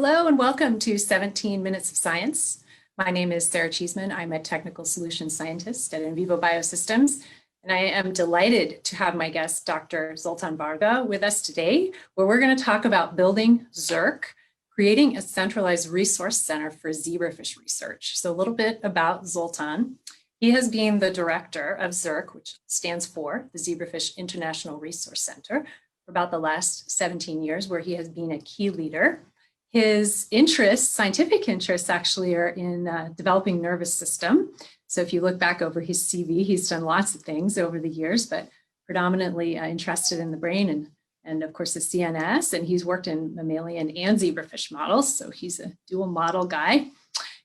Hello and welcome to 17 Minutes of Science. My name is Sarah Cheeseman. I'm a technical solutions scientist at In Vivo Biosystems, and I am delighted to have my guest, Dr. Zoltan Varga, with us today, where we're going to talk about building ZIRC, creating a centralized resource center for zebrafish research. So a little bit about Zoltan. He has been the director of ZIRC, which stands for the Zebrafish International Resource Center, for about the last 17 years, where he has been a key leader. His interests, scientific interests, actually are in developing nervous system. So if you look back over his CV, he's done lots of things over the years, but predominantly interested in the brain and of course the CNS, and he's worked in mammalian and zebrafish models. So he's a dual model guy.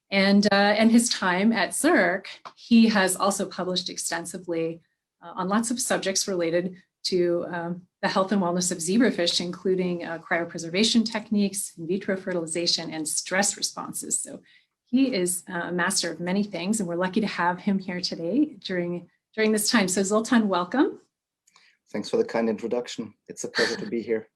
And his time at ZIRC, he has also published extensively on lots of subjects related to the health and wellness of zebrafish, including cryopreservation techniques, in vitro fertilization, and stress responses. So he is a master of many things, and we're lucky to have him here today during this time. So Zoltan, welcome. Thanks for the kind introduction. It's a pleasure to be here.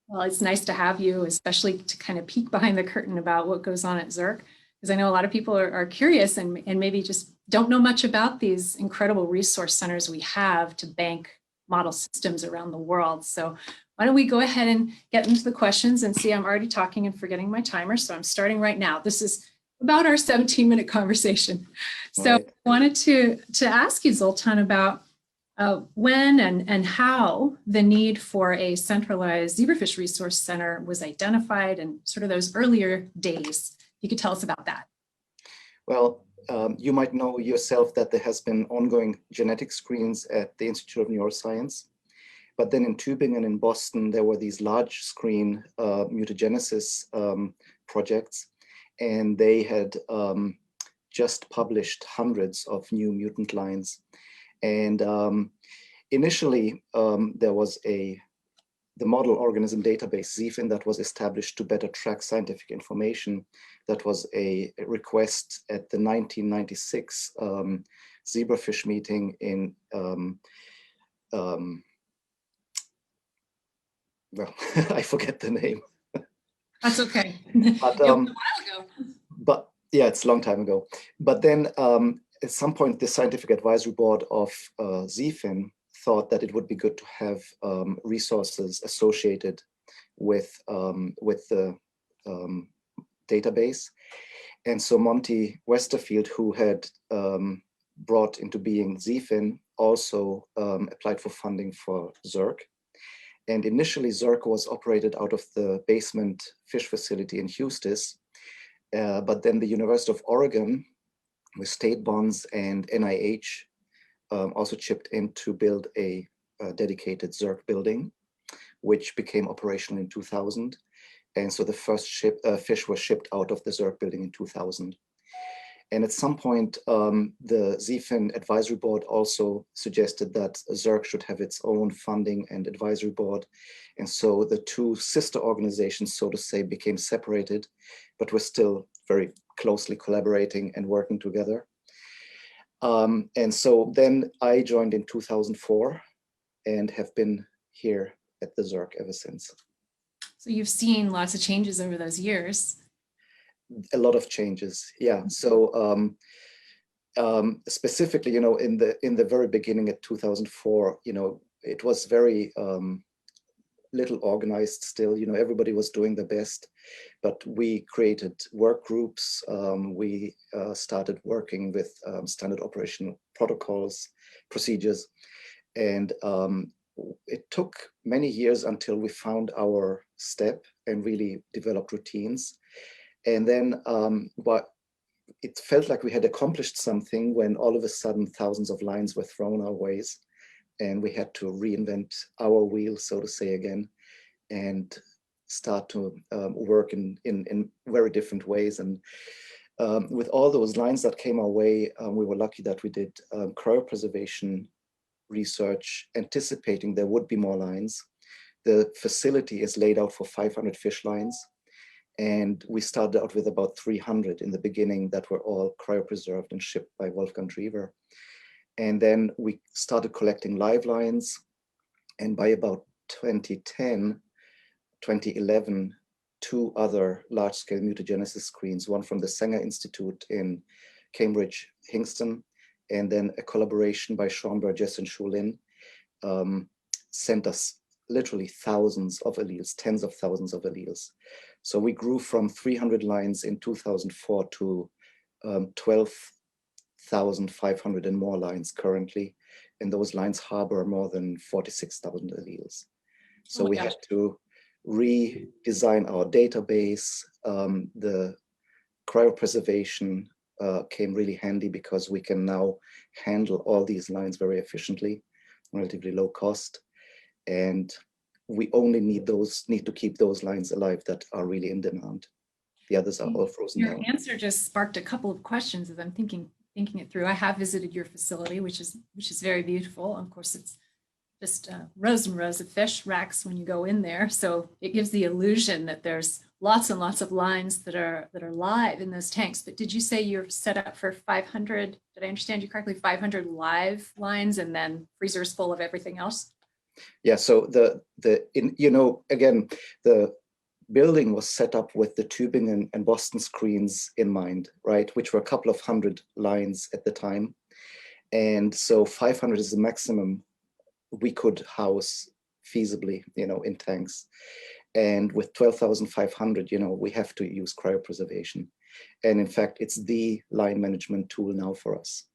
Well, it's nice to have you, especially to kind of peek behind the curtain about what goes on at ZIRC, because I know a lot of people are curious and maybe just don't know much about these incredible resource centers we have to bank model systems around the world. So why don't we go ahead and get into the questions and see, I'm already talking and forgetting my timer, so I'm starting right now. This is about our 17-minute conversation. So Right. I wanted to ask you, Zoltan, about when and how the need for a centralized zebrafish resource center was identified and sort of those earlier days. You could tell us about that. Well, you might know yourself that there has been ongoing genetic screens at the Institute of Neuroscience. But then in Tübingen in Boston, there were these large screen mutagenesis projects, and they had just published hundreds of new mutant lines. And initially, there was the model organism database, ZIFIN, that was established to better track scientific information. That was a request at the 1996 zebrafish meeting in, well, I forget the name. That's okay. But, a while ago. But yeah, it's a long time ago. But then at some point, the scientific advisory board of ZIFIN thought that it would be good to have resources associated with the database. And so Monte Westerfeld, who had brought into being ZIFIN, also applied for funding for ZIRC. And initially ZIRC was operated out of the basement fish facility in Eustis. But then the University of Oregon, with state bonds and NIH, also chipped in to build a dedicated ZIRC building, which became operational in 2000. And so the first fish were shipped out of the ZIRC building in 2000. And at some point, the ZIFIN advisory board also suggested that ZIRC should have its own funding and advisory board. And so the two sister organizations, so to say, became separated, but were still very closely collaborating and working together. And so then I joined in 2004 and have been here at the ZIRC ever since. So you've seen lots of changes over those years. A lot of changes, yeah. So specifically, you know, in the very beginning at 2004, you know, it was very little organized still. You know, everybody was doing their best, but we created work groups. We started working with standard operational protocols, procedures, and it took many years until we found our step and really developed routines. And then it felt like we had accomplished something when all of a sudden thousands of lines were thrown our ways, and we had to reinvent our wheel, so to say, again, and start to work in very different ways. And with all those lines that came our way, we were lucky that we did cryopreservation research, anticipating there would be more lines. The facility is laid out for 500 fish lines. And we started out with about 300 in the beginning that were all cryopreserved and shipped by Wolfgang Driever. And then we started collecting live lines. And by about 2010, 2011, two other large-scale mutagenesis screens, one from the Sanger Institute in Cambridge, Hingston, and then a collaboration by Sean Burgess and Shu Lin, sent us literally thousands of alleles, tens of thousands of alleles. So we grew from 300 lines in 2004 to 12,500 and more lines currently. And those lines harbor more than 46,000 alleles. So we had to redesign our database. The cryopreservation came really handy because we can now handle all these lines very efficiently, relatively low cost. And we only need to keep those lines alive that are really in demand. The others are all frozen down. Your answer just sparked a couple of questions as I'm thinking it through. I have visited your facility, which is very beautiful. Of course, it's just rows and rows of fish racks when you go in there. So it gives the illusion that there's lots and lots of lines that are live in those tanks. But did you say you're set up for 500? Did I understand you correctly? 500 live lines and then freezers full of everything else? Yeah. So again, the building was set up with the tubing and Boston screens in mind, right? Which were a couple of hundred lines at the time. And so 500 is the maximum we could house feasibly, in tanks. And with 12,500, we have to use cryopreservation. And in fact, it's the line management tool now for us.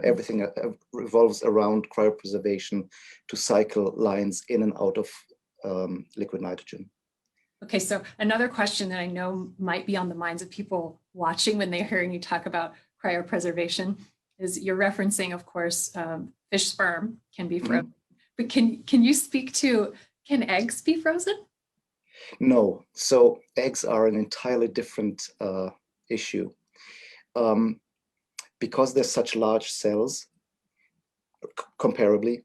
Everything revolves around cryopreservation to cycle lines in and out of liquid nitrogen. Okay, so another question that I know might be on the minds of people watching when they're hearing you talk about cryopreservation is you're referencing, of course, fish sperm can be frozen. Mm-hmm. But can you speak to, can eggs be frozen? No, so eggs are an entirely different issue. Because they're such large cells, comparably,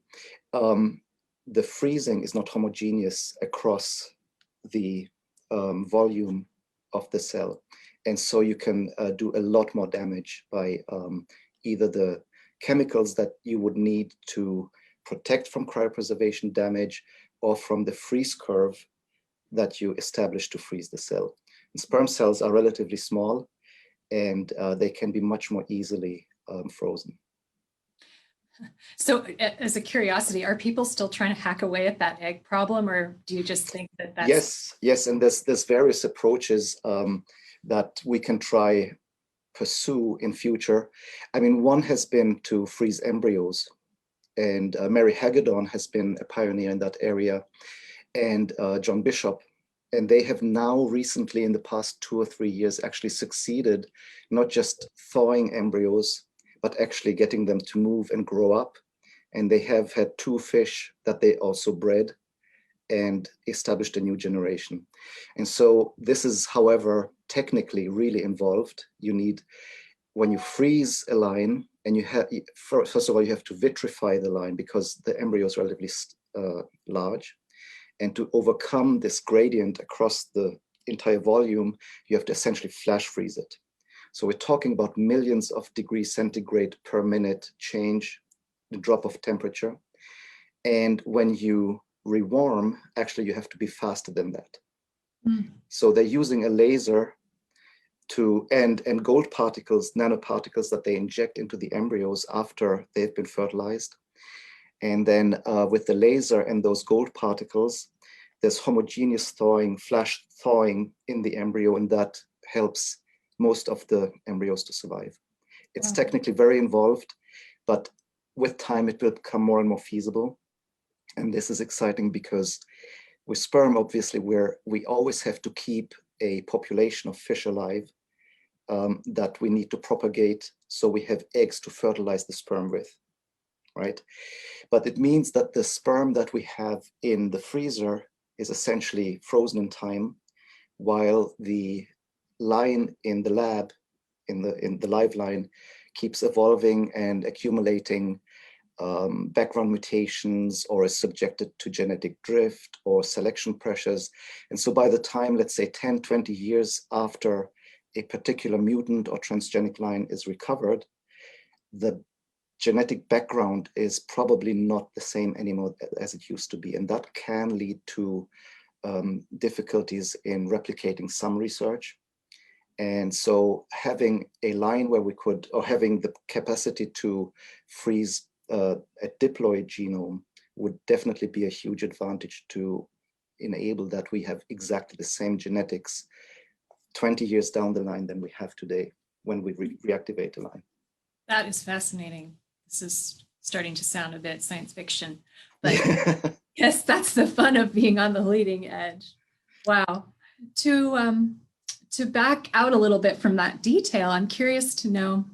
the freezing is not homogeneous across the volume of the cell. And so you can do a lot more damage by either the chemicals that you would need to protect from cryopreservation damage or from the freeze curve that you establish to freeze the cell. And sperm cells are relatively small and they can be much more easily frozen. So as a curiosity, are people still trying to hack away at that egg problem, or do you just think that that's... Yes, and there's various approaches that we can pursue in future. I mean, one has been to freeze embryos, and Mary Hagedorn has been a pioneer in that area, and John Bishop. And they have now recently, in the past 2 or 3 years, actually succeeded not just thawing embryos, but actually getting them to move and grow up. And they have had 2 fish that they also bred and established a new generation. And so this is, however, technically really involved. You need, when you freeze a line, and you have, first of all, you have to vitrify the line because the embryo is relatively large. And to overcome this gradient across the entire volume, you have to essentially flash freeze it. So we're talking about millions of degrees centigrade per minute change, the drop of temperature. And when you rewarm, actually you have to be faster than that. Mm. So they're using a laser and gold particles, nanoparticles that they inject into the embryos after they've been fertilized. And then with the laser and those gold particles, there's homogeneous thawing, flash thawing in the embryo, and that helps most of the embryos to survive. It's technically very involved, but with time it will become more and more feasible. And this is exciting because with sperm, obviously, we always have to keep a population of fish alive that we need to propagate, so we have eggs to fertilize the sperm with, right? But it means that the sperm that we have in the freezer is essentially frozen in time, while the line in the lab, in the live line, keeps evolving and accumulating background mutations, or is subjected to genetic drift or selection pressures. And so by the time, let's say 10, 20 years after a particular mutant or transgenic line is recovered, the genetic background is probably not the same anymore as it used to be. And that can lead to difficulties in replicating some research. And so having a line where we could, or having the capacity to freeze a diploid genome would definitely be a huge advantage to enable that we have exactly the same genetics 20 years down the line than we have today when we reactivate the line. That is fascinating. This is starting to sound a bit science fiction, but yes, that's the fun of being on the leading edge. Wow. To back out a little bit from that detail, I'm curious to know,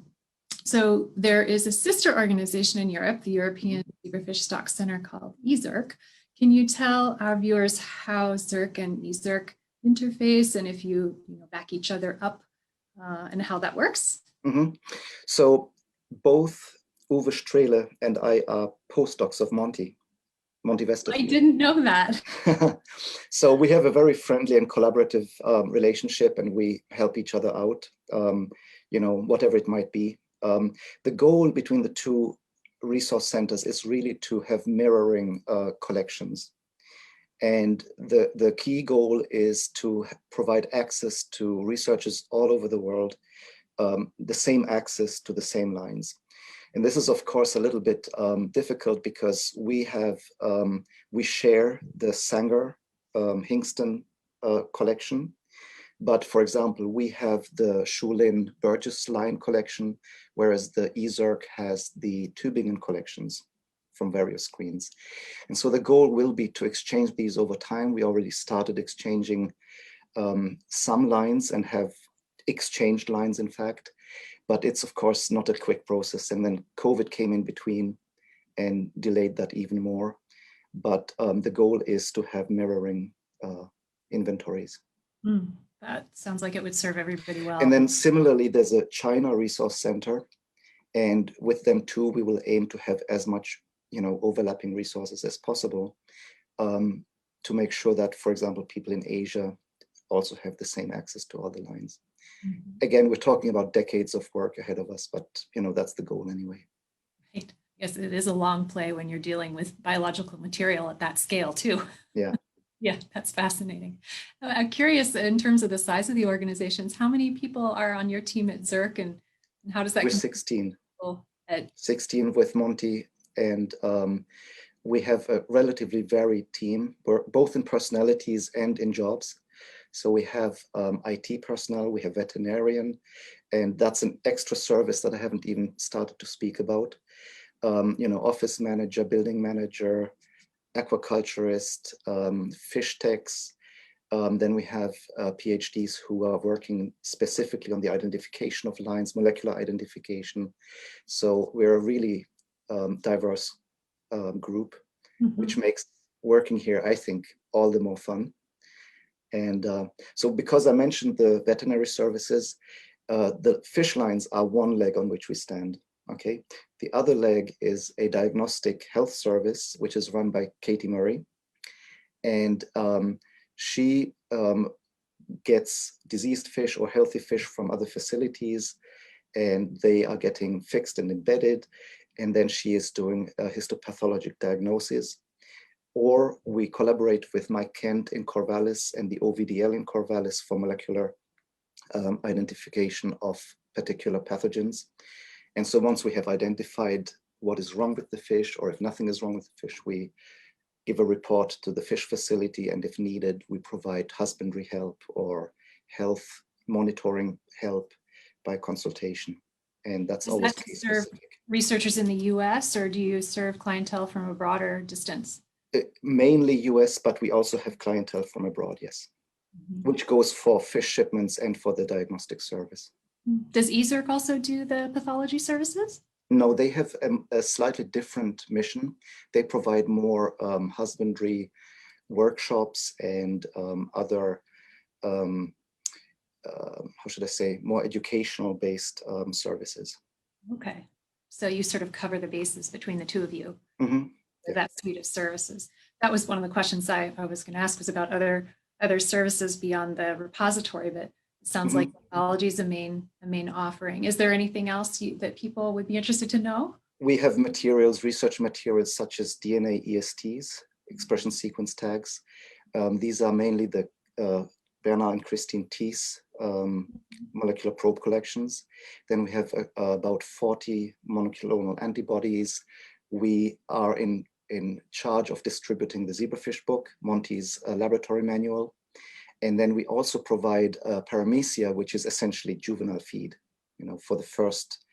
so there is a sister organization in Europe, the European Zebrafish Stock Center, called EZIRC. Can you tell our viewers how ZIRC and EZIRC interface, and if you back each other up, and how that works? Mm-hmm. So both Uwe Strehle and I are postdocs of Monte Westerfeld. I didn't know that. So we have a very friendly and collaborative relationship, and we help each other out, whatever it might be. The goal between the two resource centers is really to have mirroring collections. And the key goal is to provide access to researchers all over the world, the same access to the same lines. And this is, of course, a little bit difficult because we share the Sanger Hingston collection. But for example, we have the Schulin Burgess line collection, whereas the EZIRC has the Tübingen collections from various screens. And so the goal will be to exchange these over time. We already started exchanging some lines and have exchanged lines, in fact. But it's, of course, not a quick process. And then COVID came in between and delayed that even more. But the goal is to have mirroring inventories. That sounds like it would serve everybody well. And then similarly, there's a China Resource Center. And with them too, we will aim to have as much overlapping resources as possible to make sure that, for example, people in Asia also have the same access to all the lines. Mm-hmm. Again, we're talking about decades of work ahead of us, but that's the goal anyway. Right. Yes, it is a long play when you're dealing with biological material at that scale too. Yeah. Yeah, that's fascinating. I'm curious, in terms of the size of the organizations, how many people are on your team at ZIRC, and how does that? We're 16. 16 with Monte, and we have a relatively varied team. We're both in personalities and in jobs. So we have IT personnel, we have veterinarian, and that's an extra service that I haven't even started to speak about. Office manager, building manager, aquaculturist, fish techs. Then we have PhDs who are working specifically on the identification of lines, molecular identification. So we're a really diverse group, mm-hmm. which makes working here, I think, all the more fun. And so because I mentioned the veterinary services, the fish lines are one leg on which we stand. Okay, the other leg is a diagnostic health service, which is run by Katie Murray. And she gets diseased fish or healthy fish from other facilities, and they are getting fixed and embedded. And then she is doing a histopathologic diagnosis. Or we collaborate with Mike Kent in Corvallis and the OVDL in Corvallis for molecular identification of particular pathogens. And so once we have identified what is wrong with the fish, or if nothing is wrong with the fish, we give a report to the fish facility, and if needed, we provide husbandry help or health monitoring help by consultation. And that's always case specific. Researchers in the US, or do you serve clientele from a broader distance? Mainly US, but we also have clientele from abroad, yes, mm-hmm. which goes for fish shipments and for the diagnostic service. Does EZIRC also do the pathology services? No, they have a slightly different mission. They provide more husbandry workshops and other, how should I say, more educational based services. Okay, so you sort of cover the bases between the two of you. Mm-hmm. Yeah. That suite of services. That was one of the questions I was going to ask, was about other services beyond the repository, but it sounds mm-hmm. like pathology is a main offering. Is there anything else that people would be interested to know? We have materials, research materials such as DNA ESTs, expression sequence tags. These are mainly the Bernard and Christine Thies molecular probe collections. Then we have about 40 monoclonal antibodies. We are in charge of distributing the Zebrafish book, Monte's laboratory manual. And then we also provide paramecia, which is essentially juvenile feed, for the first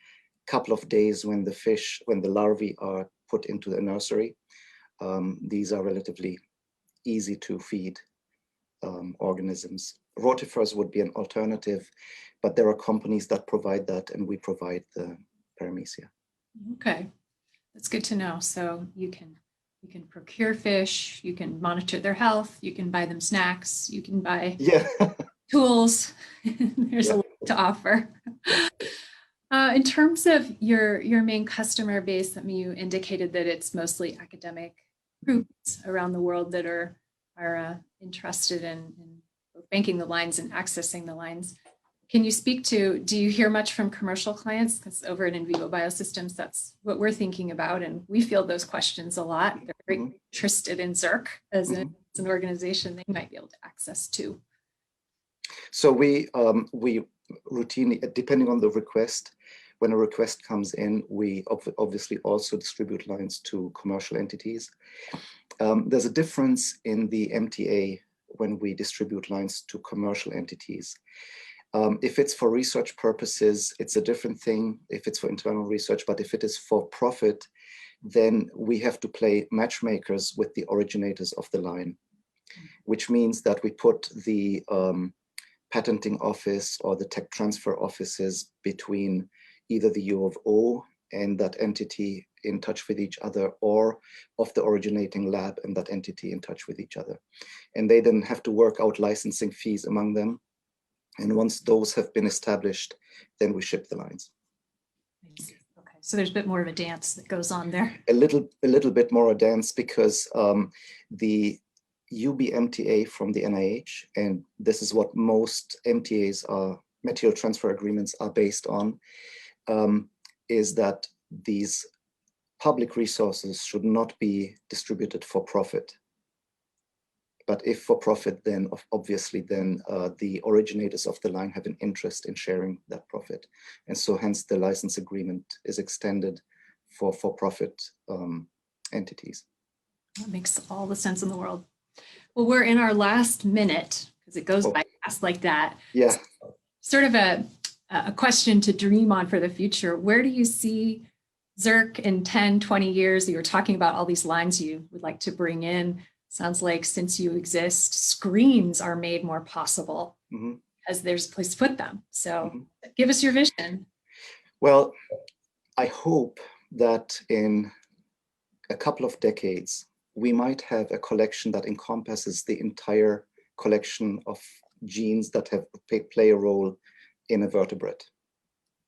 couple of days when the larvae are put into the nursery. These are relatively easy to feed organisms. Rotifers would be an alternative, but there are companies that provide that, and we provide the paramecia. Okay, that's good to know. So you can procure fish, you can monitor their health, you can buy them snacks, you can buy tools. There's a lot to offer. In terms of your main customer base, you indicated that it's mostly academic groups around the world that are interested in both banking the lines and accessing the lines. Can you speak to, do you hear much from commercial clients? Because over at In Vivo Biosystems, that's what we're thinking about. And we field those questions a lot. They're very interested in ZIRC as an organization they might be able to access too. So we routinely, depending on the request, when a request comes in, we obviously also distribute lines to commercial entities. There's a difference in the MTA when we distribute lines to commercial entities. If it's for research purposes, it's a different thing if it's for internal research, but if it is for profit, then we have to play matchmakers with the originators of the line, which means that we put the patenting office or the tech transfer offices between either the U of O and that entity in touch with each other, or of the originating lab and that entity in touch with each other. And they then have to work out licensing fees among them. And once those have been established, then we ship the lines. Okay, so there's a bit more of a dance that goes on there. A little bit more a dance, because the UB-MTA from the NIH, and this is what most MTAs are, material transfer agreements are based on, is that these public resources should not be distributed for profit. But if for profit, then obviously the originators of the line have an interest in sharing that profit. And so hence the license agreement is extended for for-profit entities. That makes all the sense in the world. Well, we're in our last minute, because it goes by fast like that. Yeah. So, sort of a question to dream on for the future. Where do you see ZIRC in 10, 20 years? You were talking about all these lines you would like to bring in. Sounds like since you exist, screens are made more possible as there's a place to put them. So give us your vision. Well, I hope that in a couple of decades, we might have a collection that encompasses the entire collection of genes that have play a role in a vertebrate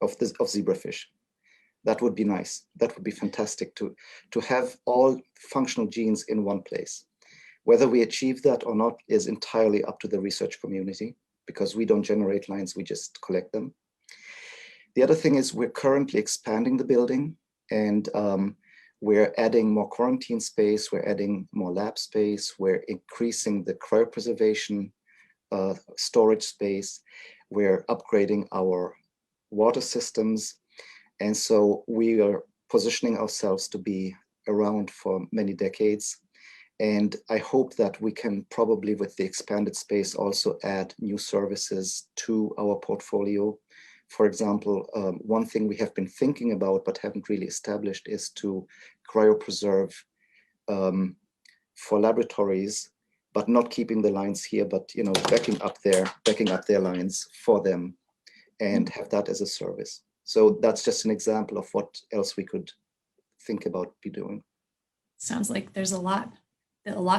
of zebrafish. That would be nice. That would be fantastic to have all functional genes in one place. Whether we achieve that or not is entirely up to the research community, because we don't generate lines, we just collect them. The other thing is we're currently expanding the building, and we're adding more quarantine space, we're adding more lab space, we're increasing the cryopreservation storage space, we're upgrading our water systems. And so we are positioning ourselves to be around for many decades. And I hope that we can probably, with the expanded space, also add new services to our portfolio. For example, one thing we have been thinking about but haven't really established is to cryopreserve for laboratories, but not keeping the lines here, but backing up their lines for them, and have that as a service. So that's just an example of what else we could think about doing. Sounds like there's a lot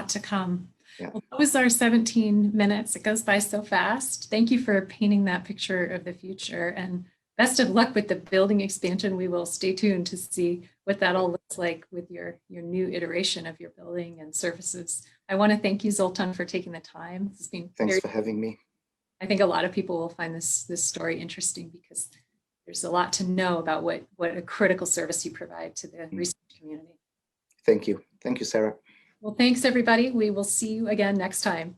to come. Yeah. Well, that was our 17 minutes. It goes by so fast. Thank you for painting that picture of the future, and best of luck with the building expansion. We will stay tuned to see what that all looks like with your new iteration of your building and services. I want to thank you, Zoltan, for taking the time. It's been Thanks for having me. I think a lot of people will find this story interesting, because there's a lot to know about what a critical service you provide to the research community. Thank you. Thank you, Sarah. Well, thanks, everybody. We will see you again next time.